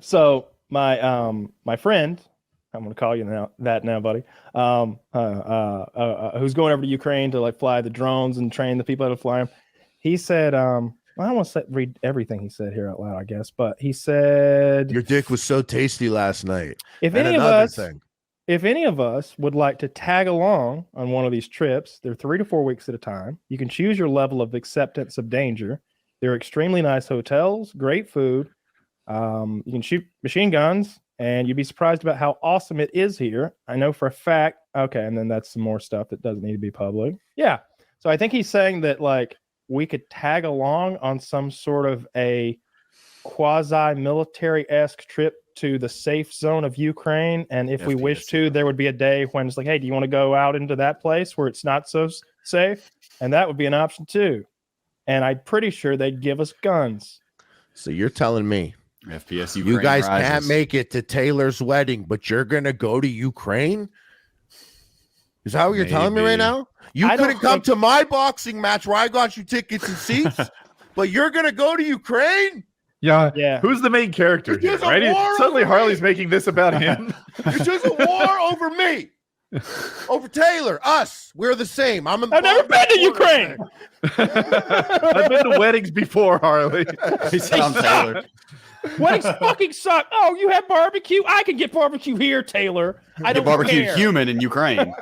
So my friend, I'm gonna call you now, buddy. Who's going over to Ukraine to like fly the drones and train the people how to fly them? He said, I don't want to read everything he said here out loud, I guess, but he said, "Your dick was so tasty last night." If any of us would like to tag along on one of these trips, they're 3 to 4 weeks at a time. You can choose your level of acceptance of danger. They're extremely nice hotels, great food. You can shoot machine guns, and you'd be surprised about how awesome it is here. I know for a fact. Okay, and then that's some more stuff that doesn't need to be public. Yeah. So I think he's saying that like we could tag along on some sort of a quasi-military-esque trip to the safe zone of Ukraine. And if we wish to, there would be a day when it's like, hey, do you want to go out into that place where it's not so safe? And that would be an option too. And I'm pretty sure they'd give us guns. So you're telling me FPS Ukraine you guys rises. can't make it to Taylor's wedding, but you're going to go to Ukraine? Is that what you're telling me right now? You couldn't come to my boxing match where I got you tickets and seats, but you're going to go to Ukraine? Yeah. Who's the main character here, right? Suddenly Harley's making this about him. It's just a war over me. Over Taylor, us. We're the same. I've never been to Ukraine. I've been to weddings before, Harley. He said I'm Taylor. Weddings fucking suck. Oh, you have barbecue? I can get barbecue here, Taylor. I don't barbecue care. human in Ukraine.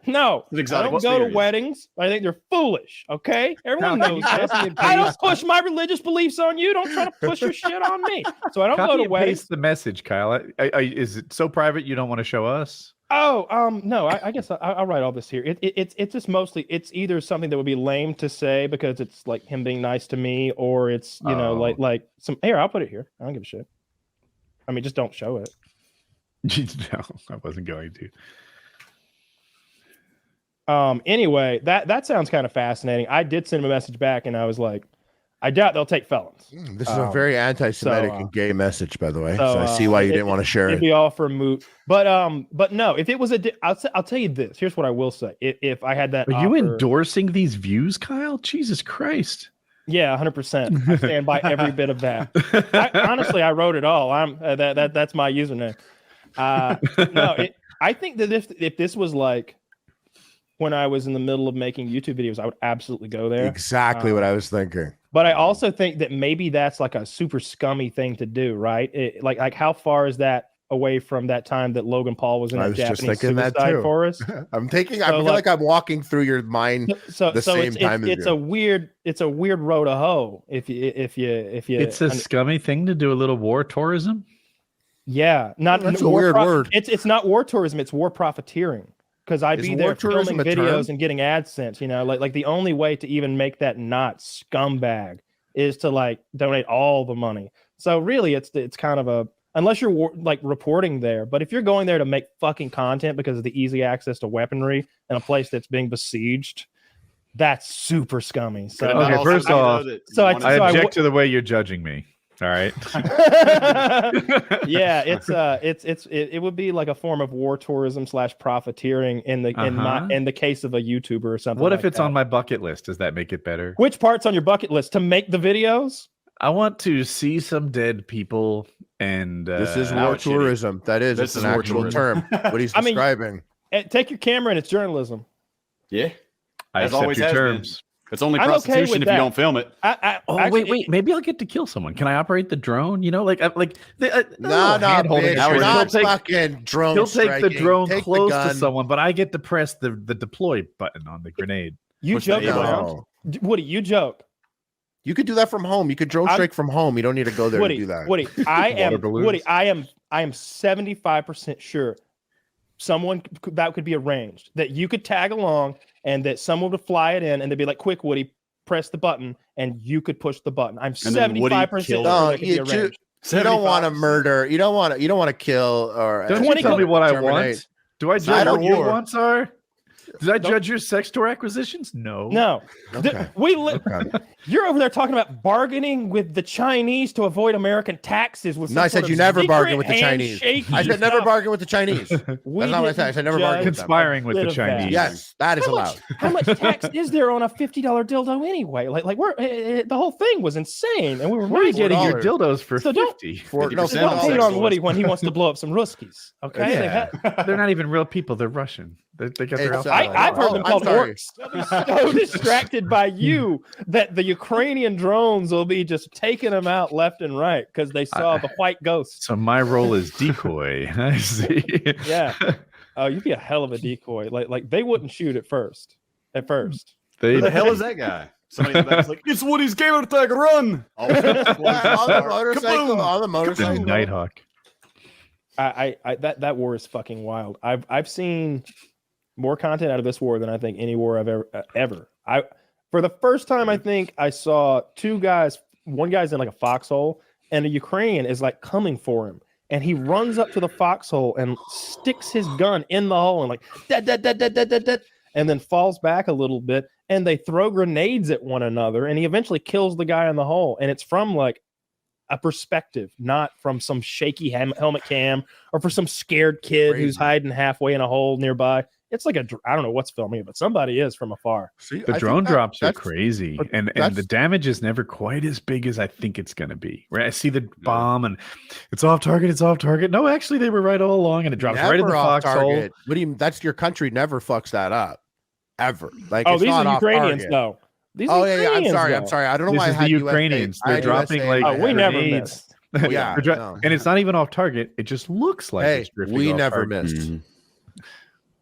No, I don't go to weddings. I think they're foolish. Okay, everyone knows this. I don't push my religious beliefs on you. Don't try to push your shit on me. So I don't go to weddings. Paste the message, Kyle. Is it so private you don't want to show us? Oh, no. I guess I'll write all this here. It's just mostly it's either something that would be lame to say because it's like him being nice to me, or it's like some. Here, I'll put it here. I don't give a shit. I mean, just don't show it. No, I wasn't going to. Anyway, that sounds kind of fascinating. I did send him a message back, and I was like, I doubt they'll take felons. This is a very anti-Semitic and gay message, by the way. So I see why you didn't want to share it. It'd be all for moot. But no, if it was I'll tell you this. Here's what I will say. If I had that, Are you endorsing these views, Kyle? Jesus Christ. Yeah, 100%. I stand by every bit of that. Honestly, I wrote it all. That's my username. No, I think that if this was like when I was in the middle of making YouTube videos, I would absolutely go there. Exactly what I was thinking. But I also think that maybe that's like a super scummy thing to do, right? Like how far is that away from that time that Logan Paul was in a Japanese suicide forest? I feel like I'm walking through your mind it's a weird road to hoe if you it's a scummy thing to do a little war tourism. Yeah, that's a weird word. It's not war tourism, it's war profiteering. Because I'd be there filming videos and getting AdSense, like the only way to even make that not scumbag is to like donate all the money. So really, it's kind of a, unless you're like reporting there, but if you're going there to make fucking content because of the easy access to weaponry in a place that's being besieged, that's super scummy. So okay, first off, I object to the way you're judging me. All right. Yeah, it would be like a form of war tourism / profiteering in the case of a YouTuber or something. What if it's on my bucket list? Does that make it better? Which part's on your bucket list? To make the videos? I want to see some dead people, and this is war tourism. That is, it's an actual term. What he's describing. Take your camera and it's journalism. Yeah, I accept your terms. It's only prostitution if you don't film it. Wait. Maybe I'll get to kill someone. Can I operate the drone? No, not fucking drone. He'll take the drone close to someone, but I get to press the deploy button on the grenade. You joke around. Woody, you joke. You could do that from home. You could drone strike from home. You don't need to go there to do that. Woody, I am 75% sure someone that could be arranged, that you could tag along and that someone would fly it in and they'd be like, quick, Woody, press the button, and you could push the button. I'm 75% sure that could be arranged. You don't want to murder. You don't want to kill. Or don't you tell me what I want. Do I judge what your wants are? Did I judge your sex tour acquisitions? No. No. Okay. You're over there talking about bargaining with the Chinese to avoid American taxes. With No, I said you never bargain with the Chinese. I said never stuff. bargain with the Chinese. That's not what I said. I said never bargain with them. Conspiring with the Chinese. Yes, that is allowed. How much tax is there on a $50 dildo anyway? Like we're the whole thing was insane, and we were. Where are you getting your $4. dildos for So don't- 50? Don't hate on Woody when he wants to blow up some Ruskies. Okay, Yeah. They're not even real people. They're Russian. They got their It's, alphabet. I've heard them I'm called sorry. orcs. They'll be so distracted by you that the Ukrainian drones will be just taking them out left and right because they saw the white ghosts. So my role is decoy. I see. Yeah. Oh, you'd be a hell of a decoy. Like they wouldn't shoot at first. They Who the hell is that guy? Somebody in the back's like, it's Woody's Gamertag, run! On the motorcycle. Nighthawk. That war is fucking wild. I've seen more content out of this war than I think any war I've ever. For the first time, I think I saw two guys. One guy's in like a foxhole, and a Ukrainian is like coming for him, and he runs up to the foxhole and sticks his gun in the hole and like that, and then falls back a little bit, and they throw grenades at one another, and he eventually kills the guy in the hole, and it's from like a perspective, not from some shaky helmet cam or for some scared kid who's hiding halfway in a hole nearby. It's like I don't know what's filming it, but somebody is from afar. See, the drone drops are crazy, and the damage is never quite as big as I think it's going to be. Right? I see the bomb, and it's off target. It's off target. No, actually, they were right all along, and it drops right in the foxhole. What do you? That's your country never fucks that up, ever. Like, these are Ukrainians, though. Yeah. I'm sorry. I don't know why I had the Ukrainians. They're dropping like we never missed. Yeah, and it's not even off target. It just looks like it's drifting. We off never target. missed.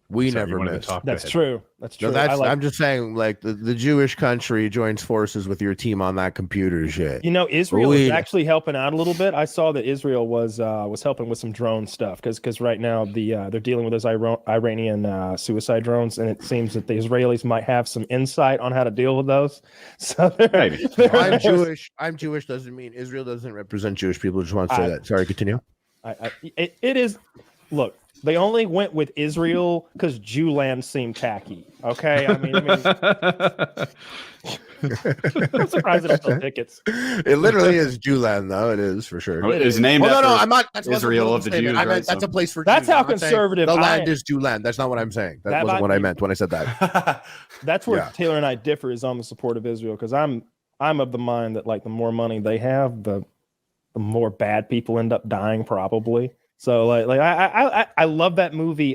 We never missed. That's true. That's true. No, I'm just saying, like the Jewish country joins forces with your team on that computer shit. You know, Israel is actually helping out a little bit. I saw that Israel was helping with some drone stuff because right now they're dealing with those Iranian suicide drones, and it seems that the Israelis might have some insight on how to deal with those. So I'm Jewish. I'm Jewish doesn't mean Israel doesn't represent Jewish people. Just want to say that. Sorry, continue. It is. Look. They only went with Israel because Jewland seemed tacky. Okay, I mean, I'm surprised they sell tickets. It literally is Jewland, though. It is for sure. His name. I'm not. That's Israel of the Jews. I meant that's a place for. That's Jews. how conservative. The land is Jewland. That's not what I'm saying. That wasn't what I meant when I said that. That's where Taylor and I differ is on the support of Israel because I'm of the mind that like the more money they have, the more bad people end up dying probably. So like I love that movie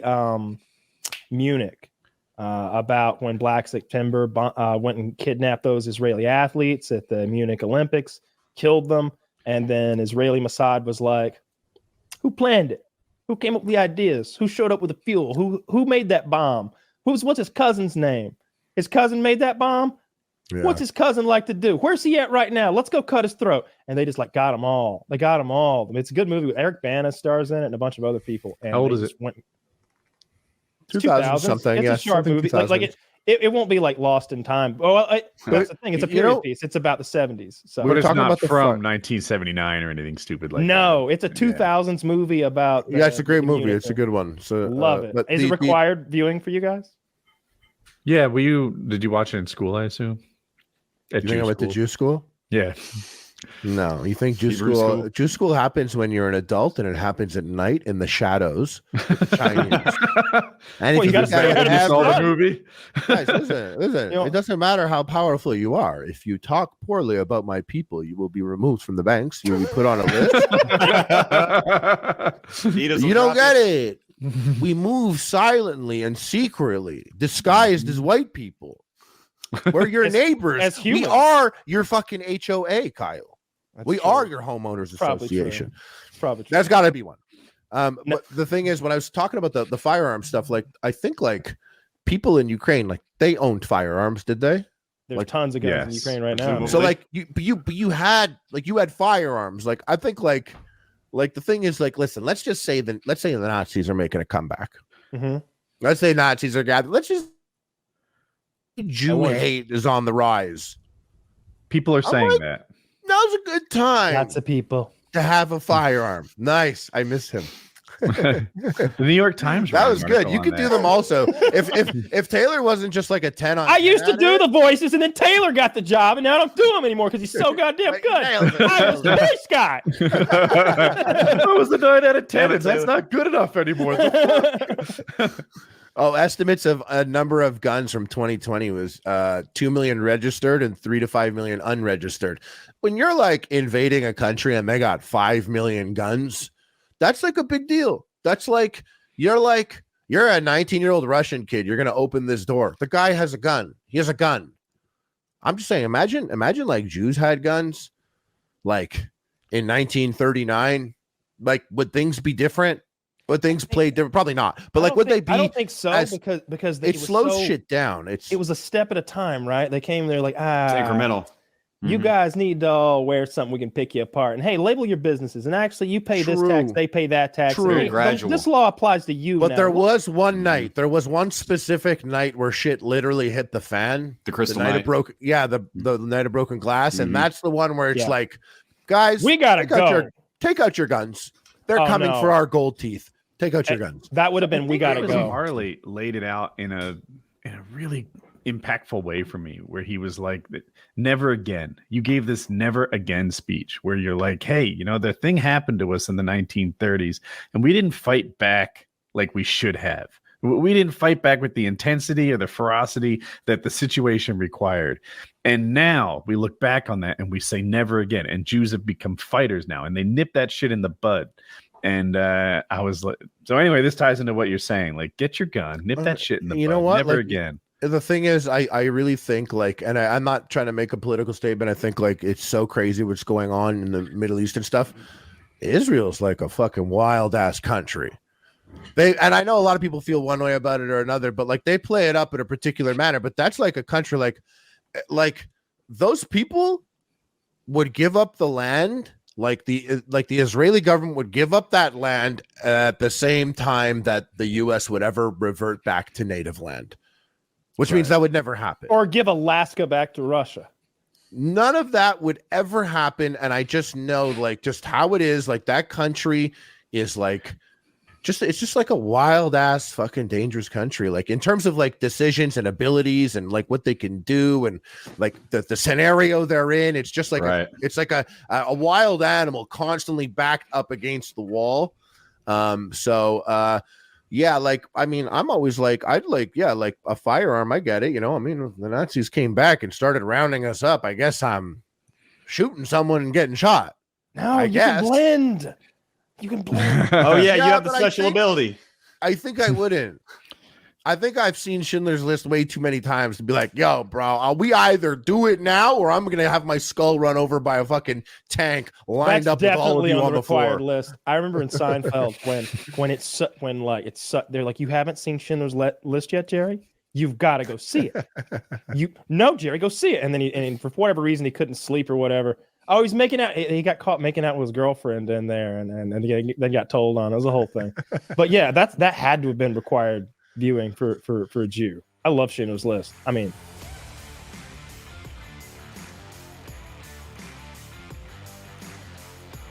Munich about when Black September went and kidnapped those Israeli athletes at the Munich Olympics, killed them, and then Israeli Mossad was like, who planned it? Who came up with the ideas? Who showed up with the fuel? Who made that bomb? What's his cousin's name? His cousin made that bomb? Yeah. What's his cousin like to do? Where's he at right now? Let's go cut his throat. And they just like got them all. They got them all. I mean, it's a good movie with Eric Bana stars in it and a bunch of other people. And how old is it? 2000 something. It's a sharp movie. Like it won't be like lost in time. Well, that's the thing. It's a period piece. It's about the 70s. So but it's not from 1979 or anything stupid like that. No, it's a 2000s movie about. It's a great movie. It's a good one. So love it. Is it required viewing for you guys? Yeah. Did you watch it in school? I assume. You think I went to Jew school? Yeah. No, you think Jew school happens when you're an adult and it happens at night in the shadows. Chinese. And you got to say the movie. Guys, listen. It doesn't matter how powerful you are. If you talk poorly about my people, you will be removed from the banks. You will be put on a list. You don't get it. We move silently and secretly, disguised as white people. We're your neighbors. As humans. We are your fucking HOA, Kyle. We are your homeowners association. Probably true. That's got to be one. But the thing is, when I was talking about the firearm stuff, like I think like people in Ukraine, like they owned firearms, did they? There's tons of guns in Ukraine right now. So like you had firearms. Like I think like the thing is like, listen, let's say the Nazis are making a comeback. Mm-hmm. Let's say Nazis are gathering. Let's just Jew hate is on the rise. People are saying that. Now's a good time. Lots of people to have a firearm. Nice. I miss him. The New York Times. That ran was an good. article You on could that. do them also. If Taylor wasn't just like a 10 on. I used to 10 do at the it, voices, and then Taylor got the job, and now I don't do them anymore because he's so goddamn Like, good. nailed it, I was nailed it. the voice guy. That was the 9 out of 10. Damn it, That's Taylor. not good enough anymore. Oh, estimates of a number of guns from 2020 was 2 million registered and 3 to 5 million unregistered. When you're like invading a country and they got 5 million guns, that's like a big deal. That's like you're a 19-year-old Russian kid. You're gonna open this door. The guy has a gun. He has a gun. I'm just saying, imagine like Jews had guns, like in 1939. Like, would things be different? Would things play different? Probably not. But like, would they be? I don't think so because it slows shit down. It was a step at a time, right? They came there like It's incremental. You guys need to all wear something we can pick you apart. And hey, label your businesses. And actually, you pay this tax, they pay that tax. True. Very gradual. This law applies to you. But now. there was one night. There was one specific night where shit literally hit the fan. The crystal night night. of broken. Yeah, the night of broken glass, and Mhm. that's the one where it's Yeah. like, guys, We gotta go. Take out your guns. They're coming for our gold teeth. Take out your guns. That would have been. We gotta go. Harley laid it out in a really impactful way for me, where he was like, never again. You gave this never again speech where you're like, hey, you know, the thing happened to us in the 1930s and we didn't fight back like we should have. We didn't fight back with the intensity or the ferocity that the situation required. And now we look back on that and we say never again. And Jews have become fighters now, and they nip that shit in the bud. And I was like, so anyway, this ties into what you're saying. Like, get your gun, nip that shit in the bud. You know what? Never Like, again. The thing is, I really think like, and I'm not trying to make a political statement. I think like it's so crazy what's going on in the Middle East and stuff. Israel's like a fucking wild ass country. And I know a lot of people feel one way about it or another, but like they play it up in a particular manner. But that's like a country like those people would give up the land. Like the Israeli government would give up that land at the same time that the U.S. would ever revert back to native land. Which means that would never happen. Or give Alaska back to Russia. None of that would ever happen. And I just know like just how it is. Like that country is like it's just like a wild ass fucking dangerous country. Like in terms of like decisions and abilities and like what they can do and like the scenario they're in. It's just like it's like a wild animal constantly backed up against the wall. Yeah, like I mean, I'm always like, I'd like, yeah, like a firearm. I get it, you know. I mean, if the Nazis came back and started rounding us up, I guess I'm shooting someone and getting shot. No, I guess. can blend. You can blend. Oh yeah, you have the but special ability. I think I wouldn't. I think I've seen Schindler's List way too many times to be like, yo, bro, we either do it now or I'm going to have my skull run over by a fucking tank lined That's up with all of definitely you on the the floor. required list. I remember in Seinfeld when they're like, you haven't seen Schindler's List yet, Jerry? You've got to go see it. Jerry, go see it. And then and for whatever reason he couldn't sleep or whatever. Oh, he's making out. He got caught making out with his girlfriend in there, and then got told on. It was a whole thing. But yeah, that had to have been required viewing for a Jew. I love Schindler's List. I mean,